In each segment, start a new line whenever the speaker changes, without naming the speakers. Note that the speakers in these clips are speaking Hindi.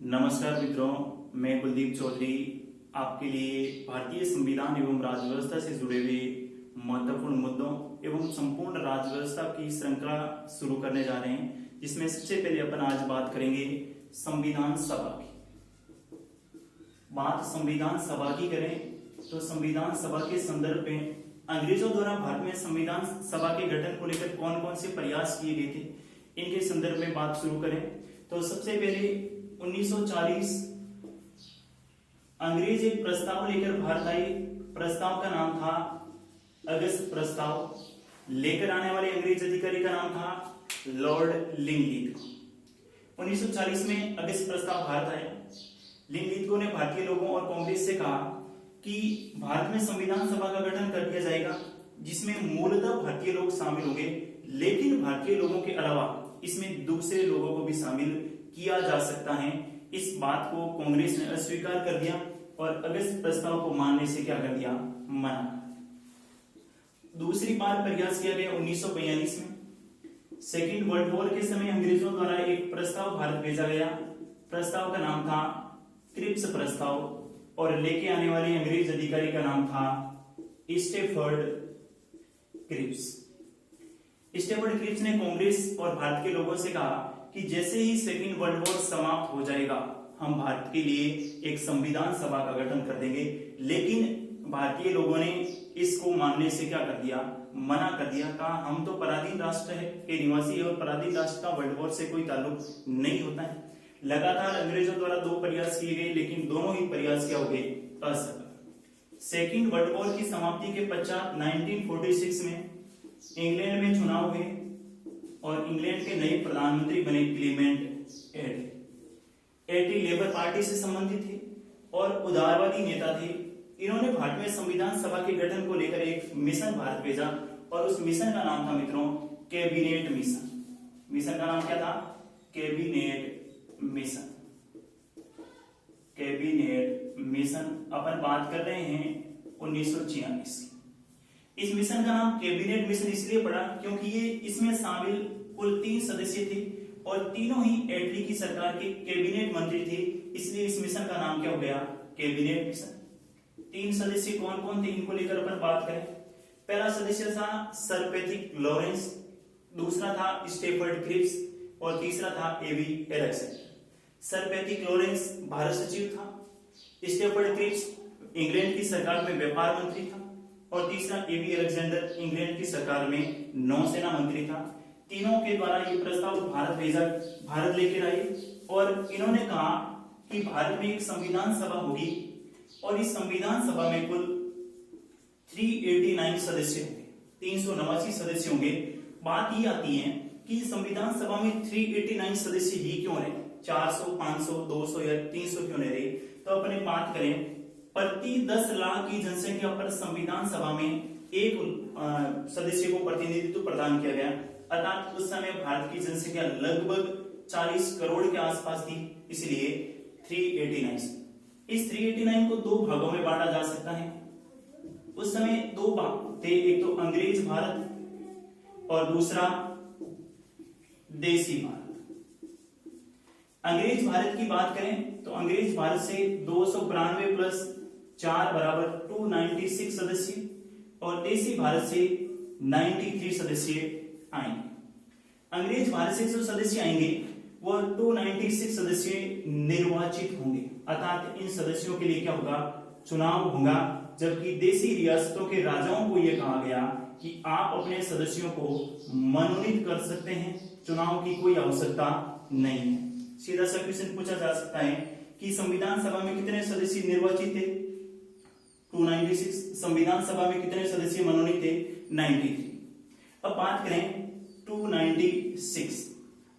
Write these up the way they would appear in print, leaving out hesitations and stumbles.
नमस्कार मित्रों, मैं कुलदीप चौधरी आपके लिए भारतीय संविधान एवं राज्य व्यवस्था से जुड़े हुए महत्वपूर्ण मुद्दों एवं संपूर्ण राज्य व्यवस्था की श्रृंखला शुरू करने जा रहे हैं, जिसमें सबसे पहले अपन आज बात करेंगे संविधान सभा की। बात संविधान सभा की करें तो संविधान सभा के संदर्भ में अंग्रेजों द्वारा भारत में संविधान सभा के गठन को लेकर कौन कौन से प्रयास किए गए थे, इनके संदर्भ में बात शुरू करें तो सबसे पहले 1940 अंग्रेज एक प्रस्ताव लेकर भारत आए। प्रस्ताव का नाम था अगस्त प्रस्ताव। लेकर आने वाले अंग्रेज अधिकारी का नाम था लॉर्ड लिंगलिथगो। 1940 में अगस्त प्रस्ताव भारत आए। लिंगलिथगो ने भारतीय लोगों और कांग्रेस से कहा कि भारत में संविधान सभा का गठन कर दिया जाएगा, जिसमें मूलतः भारतीय लोग शामिल होंगे, लेकिन भारतीय लोगों के अलावा इसमें दूसरे लोगों को भी शामिल किया जा सकता है। इस बात को कांग्रेस ने अस्वीकार कर दिया और अगस्त प्रस्ताव को मानने से क्या कर दिया, मना। दूसरी बार प्रयास किया गया 1942 में। सेकेंड वर्ल्ड वॉर के समय अंग्रेजों द्वारा एक प्रस्ताव भारत भेजा गया। प्रस्ताव का नाम था क्रिप्स प्रस्ताव और लेके आने वाले अंग्रेज अधिकारी का नाम था स्टेफर्ड क्रिप्स। स्टेफर्ड क्रिप्स ने कांग्रेस और भारत के लोगों से कहा कि जैसे ही सेकेंड वर्ल्ड वॉर समाप्त हो जाएगा, हम भारत के लिए एक संविधान सभा का गठन कर देंगे। लेकिन भारतीय लोगों ने इसको मानने से क्या कर दिया, मना कर दिया। कहा हम तो पराधीन राष्ट्र के निवासी और पराधीन राष्ट्र का वर्ल्ड वॉर से कोई ताल्लुक नहीं होता है। लगातार अंग्रेजों द्वारा 2 प्रयास किए गए, लेकिन दोनों ही प्रयास क्या हो गए, असफल। सेकेंड वर्ल्ड वॉर की समाप्ति के पश्चात 1946 में इंग्लैंड में चुनाव हुए और इंग्लैंड के नए प्रधानमंत्री बने क्लीमेंट एटली लेबर पार्टी से संबंधित थे और उदारवादी नेता थे। इन्होंने भारत में संविधान सभा के गठन को लेकर एक मिशन भारत भेजा और उस मिशन का नाम था मित्रों कैबिनेट मिशन। मिशन का नाम क्या था, कैबिनेट मिशन। कैबिनेट मिशन अपन बात कर रहे हैं 1946 की। इस मिशन का नाम कैबिनेट मिशन इसलिए पड़ा क्योंकि ये इसमें शामिल कुल 3 सदस्य थे और तीनों ही एटली की सरकार के कैबिनेट मंत्री थे, इसलिए इस मिशन का नाम क्या हो गया, कैबिनेट मिशन। 3 सदस्य कौन कौन थे, इनको लेकर अपन बात करें। पहला सदस्य था सर पैट्रिक लॉरेंस, दूसरा था स्टेफर्ड क्रिप्स और तीसरा था AV Alexander. Sir Patrick Lawrence Bharat सचिव था, स्टेफर्ड क्रिप्स इंग्लैंड की सरकार में व्यापार मंत्री था और तीसरा एवी अलेक्जेंडर इंग्लैंड की सरकार में नौसेना मंत्री था। तीनों के द्वारा ये प्रस्ताव भारत लेकर आए और इन्होंने कहा कि भारत में एक संविधान सभा होगी और इस संविधान सभा में कुल 389 सदस्य होंगे, 389 सदस्य होंगे। बात ये आती है कि संविधान सभा में 389 सदस्य ही क्यों रहे, 400, 500, 200 या 300 क्यों नहीं रहे। तो अपने बात करें, प्रति 10 लाख की जनसंख्या पर संविधान सभा में एक सदस्य को प्रतिनिधित्व प्रदान किया गया, अर्थात उस समय भारत की जनसंख्या लगभग 40 करोड़ के आसपास थी, इसलिए 389। इस 389 को 2 भागों में बांटा जा सकता है। उस समय 2 भाग थे, एक तो अंग्रेज भारत और दूसरा देसी भारत। अंग्रेज भारत की बात करें तो अंग्रेज भारत से 292 प्लस 4 बराबर 296 सदस्य और देसी भारत से 93 सदस्य आएंगे। अंग्रेज भारत से जो सदस्य आएंगे वो 296 सदस्य निर्वाचित होंगे, अर्थात इन सदस्यों के लिए क्या होगा, चुनाव होगा। जबकि देसी रियासतों के राजाओं को यह कहा गया कि आप अपने सदस्यों को मनोनीत कर सकते हैं, चुनाव की कोई आवश्यकता नहीं है। सीधा सा क्वेश्चन पूछा जा सकता है कि संविधान सभा में कितने सदस्य निर्वाचित थे, 296। संविधान सभा में कितने सदस्य मनोनीत थे, 93। अब बात करें 296।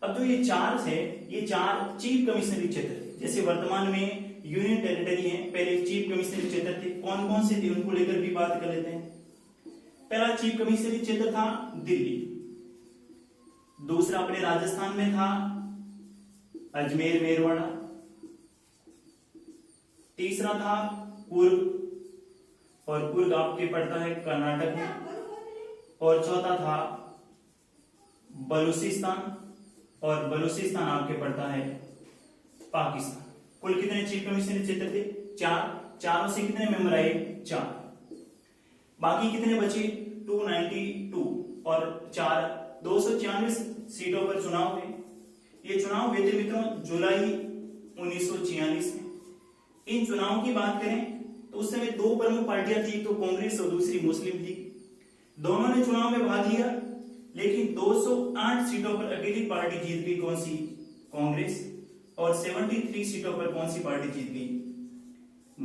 अब जो ये 4 है, ये 4 चीफ कमिश्नरी क्षेत्र थे। जैसे वर्तमान में यूनियन टेरिटरी है, पहले चीफ कमिश्नरी क्षेत्र थे। कौन कौन से थे उनको लेकर भी बात कर लेते हैं। पहला चीफ कमिश्नरी क्षेत्र था दिल्ली, दूसरा अपने राजस्थान में था अजमेर मेरवाड़ा, तीसरा था कुर्ग और कुर्ग आपके पड़ता है कर्नाटक में, और चौथा था बलूचिस्तान और बलूचिस्तान आपके पड़ता है पाकिस्तान। कुल कितने चीफ कमिश्नरी क्षेत्र थे? 4। चारों से कितने मेंबर आए? 4। बाकी कितने बचे? 292 और 4 246 सीटों पर चुनाव हुए। ये चुनाव हुए थे मित्रों जुलाई 1946 में। इन चुनावों की बात करें तो उस समय दो प्रमुख पार्टियां थी, एक तो कांग्रेस और दूसरी मुस्लिम लीग। दोनों ने चुनाव में भाग लिया, लेकिन 208 सीटों पर अकेली पार्टी जीत गई। कौन सी? कांग्रेस। और 73 सीटों पर कौन सी पार्टी जीत गई?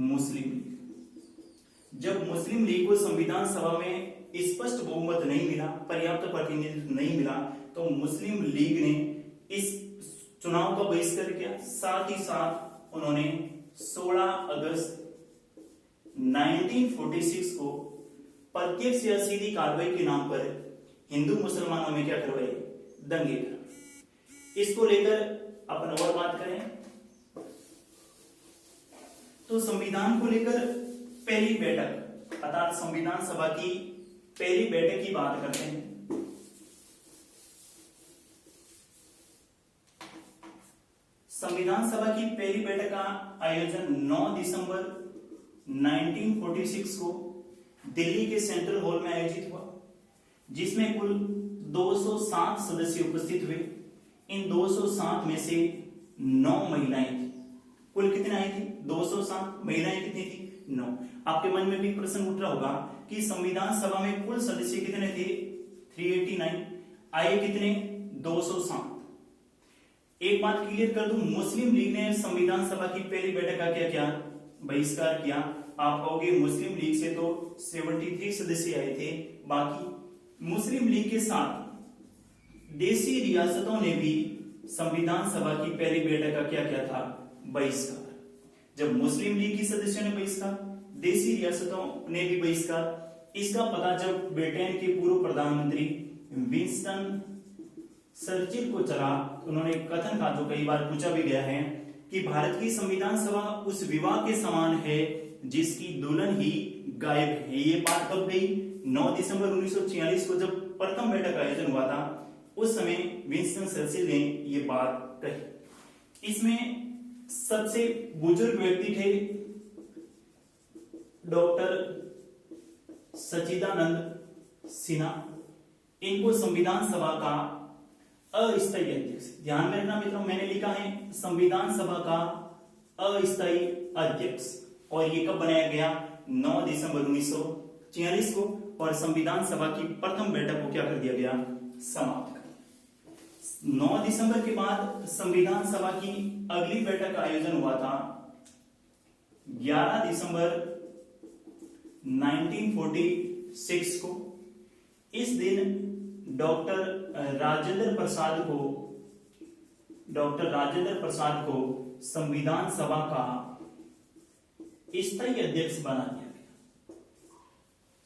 मुस्लिम लीग। जब मुस्लिम लीग को संविधान सभा में स्पष्ट बहुमत नहीं मिला, पर्याप्त प्रतिनिधित्व नहीं मिला, तो मुस्लिम लीग ने इस चुनाव का बहिष्कार किया। साथ ही साथ उन्होंने 16 अगस्त 1946 को प्रत्यक्ष या सीधी कार्रवाई के नाम पर हिंदू मुसलमानों में क्या करवाए? दंगे करवाए। इसको लेकर अपन और बात करें तो संविधान को लेकर पहली बैठक अर्थात संविधान सभा की पहली बैठक की बात करते हैं। संविधान सभा की पहली बैठक का आयोजन 9 दिसंबर 1946 को दिल्ली के सेंट्रल हॉल में आयोजित हुआ, जिसमें कुल 207 सदस्य उपस्थित हुए। इन 207 में से 9 महिलाएं थी। कुल कितने आई थी? 207। महिलाएं कितनी थी? 9। आपके मन में भी प्रश्न उठ रहा होगा कि संविधान सभा में कुल सदस्य कितने थे? 389। आए कितने? 207। एक बात क्लियर कर दूं, मुस्लिम लीग ने संविधान सभा की पहली बैठक का क्या किया? बहिष्कार किया। आप कहोगे मुस्लिम लीग से तो 73 सदस्य आए थे, बाकी मुस्लिम लीग के साथ देशी रियासतों ने भी संविधान सभा की पहली बैठक का क्या किया था? बहिष्कार। जब मुस्लिम लीग की सदस्यों ने बहिष्कार, देशी रियासतों ने भी बहिष्कार। इसका पता जब ब्रिटेन के पूर्व प्रधानमंत्री विंस्टन चर्चिल को चला, उन्होंने कथन कहा जो कई बार पूछा भी गया है कि भारत की संविधान सभा उस विवाह के समान है जिसकी दुल्हन ही गायब है। ये बात कब गई? 9 दिसंबर 1946 को जब प्रथम बैठक का आयोजन हुआ था, उस समय विंस्टन चर्चिल ने ये बात कही। इसमें सबसे बुजुर्ग व्यक्ति थे डॉक्टर सच्चिदानंद सिन्हा। इनको संविधान सभा का अस्थायी अध्यक्ष, ध्यान में रखना मित्रों, मैंने लिखा है संविधान सभा का अस्थायी अध्यक्ष। और ये कब बनाया गया? 9 दिसंबर 1946 को। और संविधान सभा की प्रथम बैठक को क्या कर दिया गया? समाप्त कर दिया। 9 दिसंबर के बाद संविधान सभा की अगली बैठक का आयोजन हुआ था 11 दिसंबर 1946 को। इस दिन डॉक्टर राजेंद्र प्रसाद को संविधान सभा का स्थायी अध्यक्ष बना दिया गया।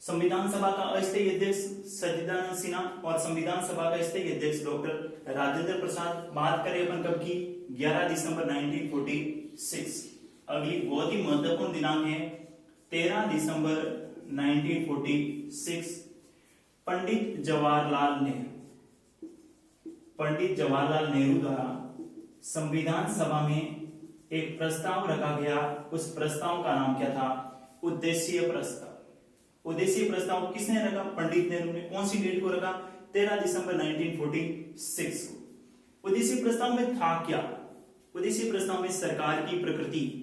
संविधान सभा का अस्थायी अध्यक्ष सच्चिदानंद सिन्हा और संविधान सभा का स्थायी अध्यक्ष डॉक्टर राजेंद्र प्रसाद। बात करें अपन कब की? 11 दिसंबर 1946। अगली बहुत ही महत्वपूर्ण दिनांक है 13 दिसंबर 1946। पंडित जवाहरलाल नेहरू द्वारा संविधान सभा में एक प्रस्ताव रखा गया। उस प्रस्ताव का नाम क्या था? उद्देश्य प्रस्ताव। उद्देश्य प्रस्ताव किसने रखा? पंडित नेहरू ने। कौन सी डेट को रखा? 13 दिसंबर 1946 को। उद्देश्य प्रस्ताव में था क्या? उद्देश्य प्रस्ताव में सरकार की प्रकृति,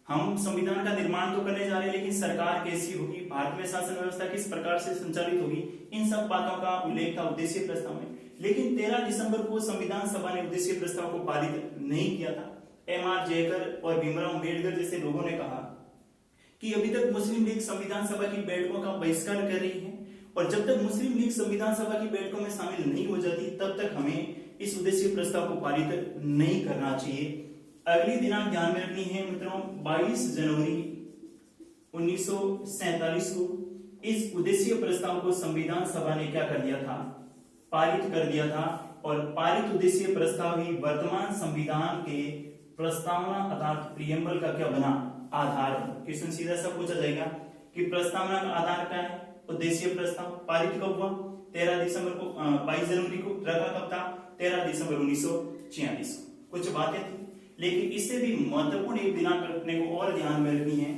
हम संविधान का निर्माण तो करने जा रहे हैं, लेकिन सरकार कैसी होगी, भारत में शासन व्यवस्था किस प्रकार से संचालित होगी, इन सब बातों का उल्लेख था उद्देश्य प्रस्ताव में। लेकिन 13 दिसंबर को संविधान सभा ने उद्देश्य प्रस्ताव को पारित नहीं किया था। एम.आर. जयकर और भीमराव अम्बेडकर जैसे लोगों ने कहा कि अभी तक मुस्लिम लीग संविधान सभा की बैठकों का बहिष्कार कर रही है, और जब तक मुस्लिम लीग संविधान सभा की बैठकों में शामिल नहीं हो जाती, तब तक हमें इस उद्देश्य प्रस्ताव को पारित नहीं करना चाहिए। अगली दिनांक ध्यान में रखनी है मित्रों, 22 जनवरी 1947 को इस उद्देश्य प्रस्ताव को संविधान सभा ने क्या कर दिया था? पारित कर दिया था। और पारित उद्देश्य प्रस्ताव ही वर्तमान संविधान के प्रस्तावना अर्थात प्रियम्बल का क्या बना? आधार। क्वेश्चन सीधा सा पूछा जाएगा कि प्रस्तावना का आधार क्या है? उद्देश्य प्रस्ताव। पारित कब हुआ? 13 दिसंबर को 22 जनवरी को। रखा कब था? 13 दिसंबर 1946 को। कुछ बातें थी। लेकिन इससे भी महत्वपूर्ण एक दिनांक रखने को और ध्यान में रखनी है,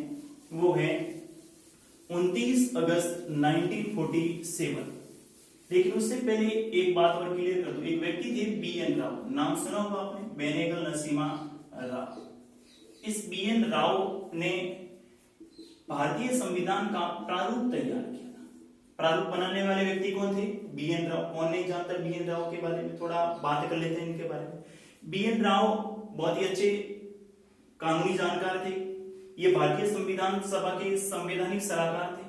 वो है 29 अगस्त 1947। लेकिन उससे पहले एक बात और क्लियर कर दूं, एक व्यक्ति थे BN राव, नाम सुना होगा आपने, बेनेगल नरसिम्हा राव। इस BN राव ने भारतीय संविधान का प्रारूप तैयार किया था। प्रारूप बनाने वाले व्यक्ति कौन थे? BN राव। कौन नहीं जानता BN राव के बारे में? थोड़ा बात कर लेते हैं इनके बारे में। BN राव बहुत ही अच्छे कानूनी जानकार थे। ये भारतीय संविधान सभा के संवैधानिक सलाहकार थे।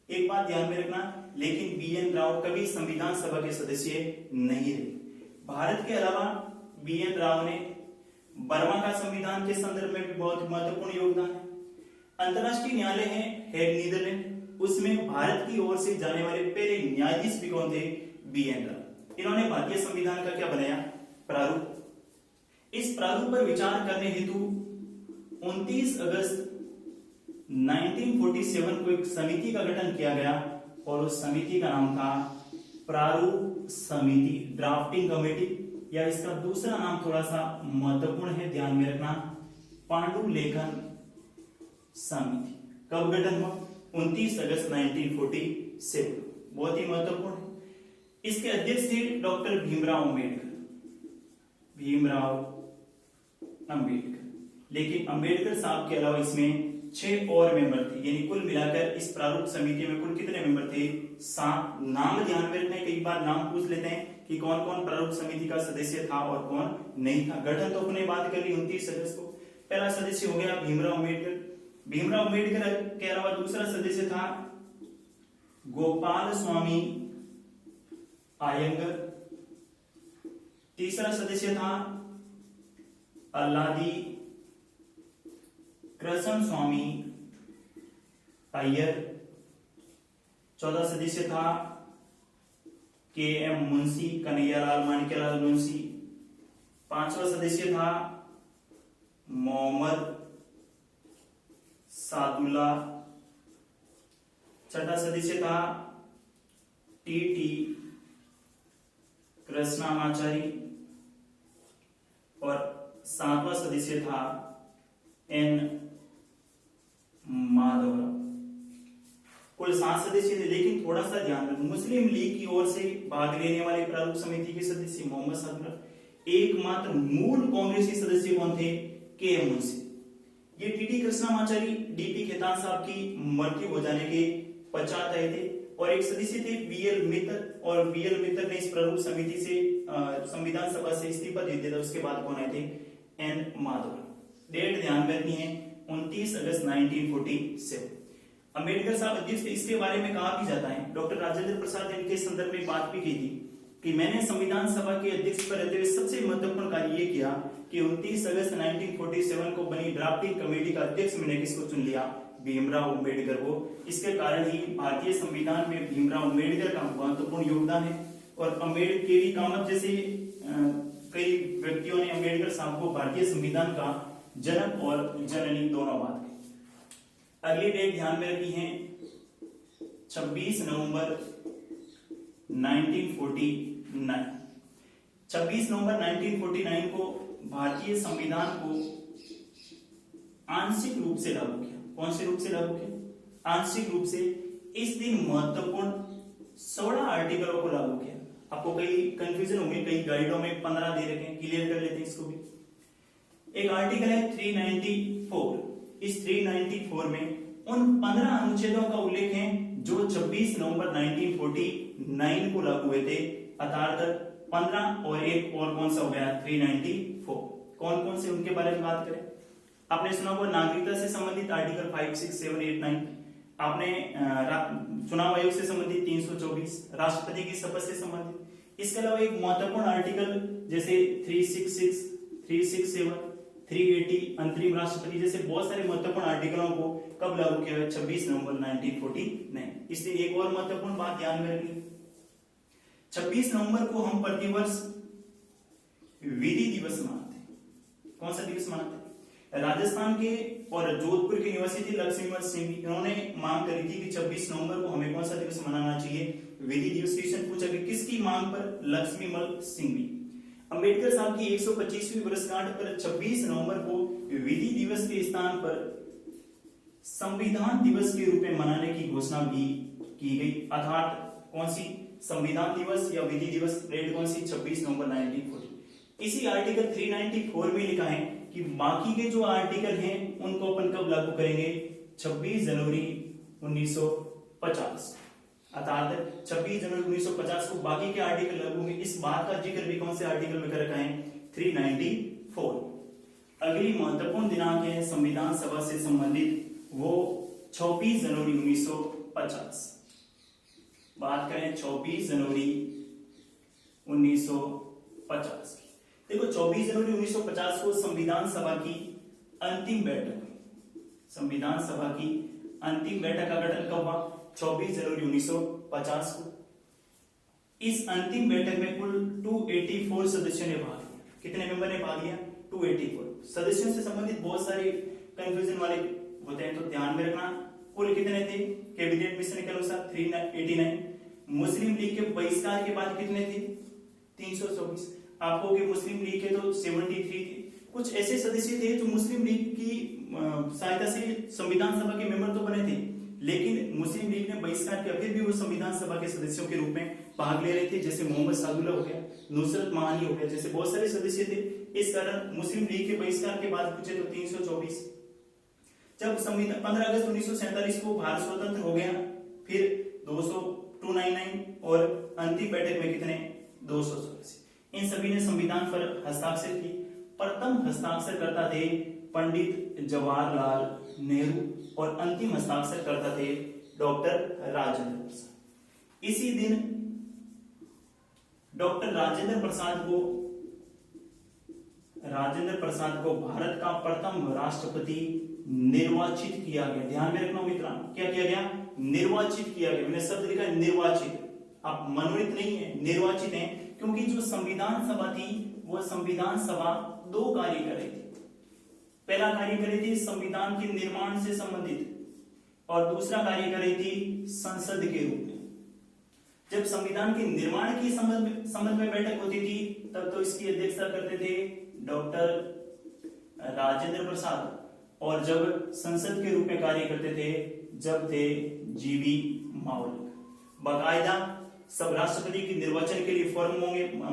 एक बात ध्यान में रखना, लेकिन BN राव कभी संविधान सभा के सदस्य नहीं रहे। भारत के अलावा BN राव ने बर्मा का संविधान के संदर्भ में भी बहुत महत्वपूर्ण योगदान है। अंतरराष्ट्रीय न्यायालय है हेग नीदरलैंड, उसमें भारत की ओर से जाने वाले पहले न्यायाधीश भी कौन थे? BN राव। इन्होंने भारतीय संविधान का क्या बनाया? प्रारूप। इस प्रारूप पर विचार करने हेतु 29 अगस्त 1947 को एक समिति का गठन किया गया और उस समिति का नाम था प्रारूप समिति, ड्राफ्टिंग कमेटी, या इसका दूसरा नाम थोड़ा सा महत्वपूर्ण है, ध्यान में रखना, पांडुलेखन समिति। कब गठन हुआ? 29 अगस्त 1947। बहुत ही महत्वपूर्ण है। इसके अध्यक्ष थे डॉक्टर भीमराव अम्बेडकर। भीमराव अम्बेडकर। लेकिन अम्बेडकर साहब के अलावा इसमें 6 और मेंबर थे, यानी कुल मिलाकर इस प्रारूप समिति में कुल कितने मेंबर थे? 7। नाम ध्यान में रखना है, कई बार नाम पूछ लेते हैं कि कौन कौन प्रारूप समिति का सदस्य था और कौन नहीं था। गठन तो अपने बात कर ली 29 अगस्त को। पहला सदस्य हो गया भीमराव अम्बेडकर। भीमराव अम्बेडकर के अलावा दूसरा सदस्य था गोपाल स्वामी आयंगर। तीसरा सदस्य था अल्लादी कृष्ण स्वामी अय्यर। चौथा सदस्य था KM मुंशी, कन्हैयालाल माणिक्यलाल मुंशी। पांचवा सदस्य था मोहम्मद सादुल्ला। छठा सदस्य था TT कृष्णामाचारी और 7वां सदस्य था N माधवराव। कुल 7 सदस्य थे, लेकिन थोड़ा सा ध्यान रखना, मुस्लिम लीग की ओर से भाग लेने वाले प्रारूप समिति के सदस्य मोहम्मद सादुल्ला। एकमात्र मूल कांग्रेसी सदस्य कौन थे? KM मुंशी। ये TT कृष्णामाचारी DP खेतान साहब की मृत्यु हो जाने के पश्चात आए थे। और एक सदस्य थे BL मित्तर, और BL मित्तर ने इस प्रारूप समिति से संविधान सभा से इस्तीफा दे दिया था। उसके बाद कौन आए थे? N माधवराव। डेट ध्यान में रखनी है 29 अगस्त 1947। अंबेडकर साहब अध्यक्ष थे। इसके बारे में कहा भी जाता है, डॉक्टर राजेंद्र प्रसाद ने इनके संदर्भ में बात भी की थी कि मैंने संविधान सभा के अध्यक्ष पर रहते हुए सबसे महत्वपूर्ण कार्य ये किया कि 29 अगस्त 1947 को बनी ड्राफ्टिंग कमेटी का अध्यक्ष मैंने किसको चुन लिया? भीमराव अम्बेडकर को। इसके कारण ही भारतीय संविधान में भीमराव अम्बेडकर का महत्वपूर्ण योगदान है। और अम्बेडकर केवी कामत जैसे कई व्यक्तियों ने अम्बेडकर साहब को भारतीय संविधान का जनक और जननी दोनों बात कही। अगली डेट ध्यान में रखी है 26 नवंबर 1949। 26 नवंबर 1949 को भारतीय संविधान को आंशिक रूप से लागू किया। कौन से रूप से लागू किया? आंशिक रूप से। इस दिन महत्वपूर्ण 16 आर्टिकलों को लागू किया। आपको कई कंफ्यूजन होंगे, कई गाइडों में 15 दे रखे हैं, क्लियर कर लेते हैं इसको भी। एक आर्टिकल है 394। इस 394 में उन 15 अनुच्छेदों का उल्लेख है जो 26 नवंबर 1949 को लागू हुए थे। अर्थात 15 और एक और कौन सा हो गया? 394। कौन कौन से, उनके बारे में बात करें। आपने सुना होगा नागरिकता से संबंधित आर्टिकल 5, 6, 7, 8, 9। आपने चुनाव आयोग से संबंधित 324, राष्ट्रपति की शपथ से संबंधित। इसके अलावा एक महत्वपूर्ण आर्टिकल जैसे 366, 367, 380, अंतरिम राष्ट्रपति जैसे बहुत सारे महत्वपूर्ण आर्टिकलों को कब लागू किया गया? 26 नवंबर 1949। इसलिए एक और महत्वपूर्ण बात ध्यान में रखनी, 26 नवंबर को हम प्रतिवर्ष विधि दिवस मनाते हैं। कौन सा दिवस मनाते हैं? राजस्थान के और जोधपुर के निवासी थे लक्ष्मीमल सिंह, इन्होंने मांग करी थी कि 26 नवंबर को हमें कौन सा दिवस मनाना चाहिए? विधि दिवस। क्वेश्चन पूछा कि किसकी मांग पर? लक्ष्मीमल सिंह। अंबेडकर साहब की 125वीं वर्षगांठ पर 26 नवंबर को विधि दिवस के स्थान पर संविधान दिवस के रूप में मनाने की घोषणा भी की गई। अर्थात कौन सी, संविधान दिवस या विधि दिवस, डेट कौन सी, 26 नवंबर 1940। इसी आर्टिकल 394 में लिखा है कि बाकी के जो आर्टिकल हैं उनको अपन कब लागू करेंगे, 26 जनवरी 1950। अर्थात 26 जनवरी 1950 को बाकी के आर्टिकल लागू होंगे। इस बात का जिक्र भी कौन से आर्टिकल में कर रखा है, 394। अगली महत्वपूर्ण दिनांक है संविधान सभा से संबंधित, वो 26 जनवरी 1950। बात करें 26 जनवरी 1950। देखो 24 जनवरी 1950 को संविधान सभा की अंतिम बैठक, संविधान सभा की अंतिम बैठक का गठन कब हुआ, 24 जनवरी 1950 को। इस अंतिम बैठक में कुल 284 सदस्यों ने भाग लिया। कितने मेंबर ने भाग लिया, 284 सदस्यों से संबंधित बहुत सारे कंफ्यूजन वाले होते हैं, तो ध्यान में रखना। कुल कितने थे, कैबिनेट मिशन के अनुसार 389। मुस्लिम लीग के बहिष्कार के बाद कितने थे, 324। आपको कि मुस्लिम लीग के तो 73 थे। कुछ ऐसे सदस्य थे जो मुस्लिम लीग की सहायता से संविधान सभा के मेंबर तो बने थे, लेकिन मुस्लिम लीग ने बहिष्कार किया, फिर भी वो संविधान सभा के सदस्यों के रूप में भाग ले रहे थे। जैसे मोहम्मद सादुल्ला हो गया, नुसरत महानी हो गया, जैसे बहुत सारे सदस्य थे। इस कारण मुस्लिम लीग के बहिष्कार के बाद पूछे तो 324। जब संविधान 15 अगस्त 1947 को भारत स्वतंत्र हो गया, फिर 299 और अंतिम बैठक में कितने, 284। इन सभी ने संविधान पर हस्ताक्षर की। प्रथम हस्ताक्षर करता थे पंडित जवाहरलाल नेहरू और अंतिम हस्ताक्षर करता थे डॉक्टर राजेंद्र प्रसाद। इसी दिन डॉक्टर राजेंद्र प्रसाद को भारत का प्रथम राष्ट्रपति निर्वाचित किया गया। ध्यान में रखना मित्रों, क्या किया गया, निर्वाचित किया गया। मैंने शब्द लिखा निर्वाचित, आप मनोनीत नहीं है, निर्वाचित है, क्योंकि जो संविधान सभा थी वो संविधान सभा दो कार्य कर रही थी। पहला कार्य कर रही थी संविधान के निर्माण से संबंधित, और दूसरा कार्य कर रही थी संसद के रूप में। जब संविधान के निर्माण की संबंध में बैठक होती थी, तब तो इसकी अध्यक्षता करते थे डॉक्टर राजेंद्र प्रसाद, और जब संसद के रूप में कार्य करते थे जब थे जीवी मावलकर। बाकायदा सब राष्ट्रपति के निर्वाचन के लिए फॉर्म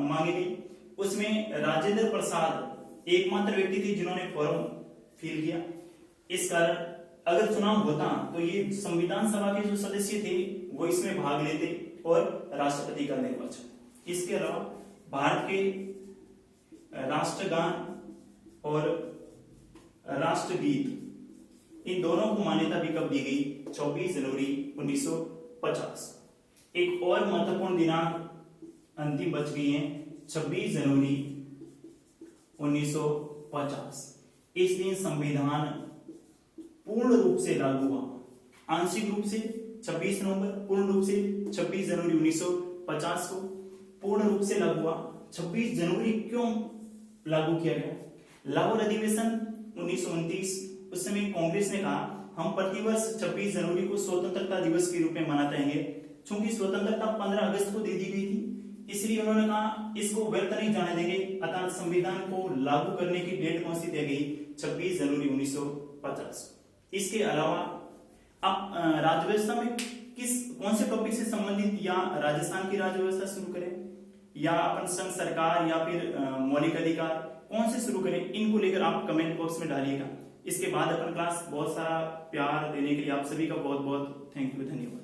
मांगे गए। उसमें राजेंद्र प्रसाद एकमात्र व्यक्ति थे जिन्होंने फॉर्म फिल किया। इस कारण अगर चुनाव होता तो ये संविधान सभा के जो सदस्य थे वो इसमें भाग लेते और राष्ट्रपति का निर्वाचन। इसके अलावा भारत के राष्ट्रगान और राष्ट्रगीत, इन दोनों को मान्यता भी कब दी गई, 24 जनवरी 1950। एक और महत्वपूर्ण दिनांक अंतिम बच गई है, 26 जनवरी 1950। इस दिन संविधान पूर्ण रूप से लागू हुआ, आंशिक रूप से 26 नवंबर, पूर्ण रूप से 26 जनवरी 1950 को पूर्ण रूप से लागू हुआ। 26 जनवरी क्यों लागू किया गया, लाहौर अधिवेशन 1929, उस समय कांग्रेस ने कहा हम प्रतिवर्ष 26 जनवरी को स्वतंत्रता दिवस के रूप में मनाते हैं। चूंकि स्वतंत्रता 15 अगस्त को दे दी गई थी, इसलिए उन्होंने कहा इसको व्यर्थ नहीं जाने देंगे, अतः संविधान को लागू करने की डेट कौन सी दी गई, 26 जनवरी 1950। इसके अलावा अब राज्य व्यवस्था में कौन से टॉपिक से संबंधित, या राजस्थान की राज्य व्यवस्था शुरू करें, या अपन संघ सरकार, या फिर मौलिक अधिकार, कौन से शुरू करें, इनको लेकर आप कमेंट बॉक्स में डालिएगा। इसके बाद अपन क्लास बहुत सारा प्यार देने के लिए आप सभी का बहुत बहुत थैंक यू, धन्यवाद।